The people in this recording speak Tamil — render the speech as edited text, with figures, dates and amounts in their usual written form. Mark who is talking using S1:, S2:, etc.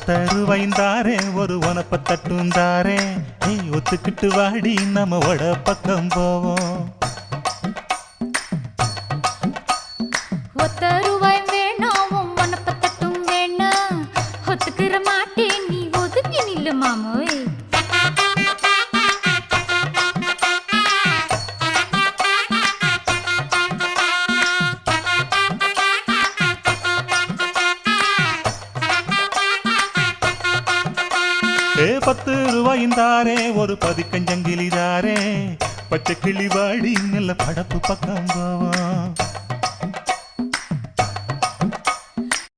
S1: ஒத்தருவைந்தாரே ஒரு உனப்ப தட்டுந்தாரே ஏய் ஒத்துக்கிட்டு வாடி நம்ம வட பக்கம் போவோம்.
S2: ஒத்த ரூபாய் வேணாம் உனப்ப தட்டும் வேணா ஒத்துக்கிற மாட்டேன் நீ ஒதுங்கி நில்லு மாமோய்.
S1: ஏ 10 ரூபாய்ந்தாரே ஒரு பதிக்கஞ்சங்கிலிதாரே பச்சை கிளி வாடி நல்ல படப்பு பக்கம் போவோம்.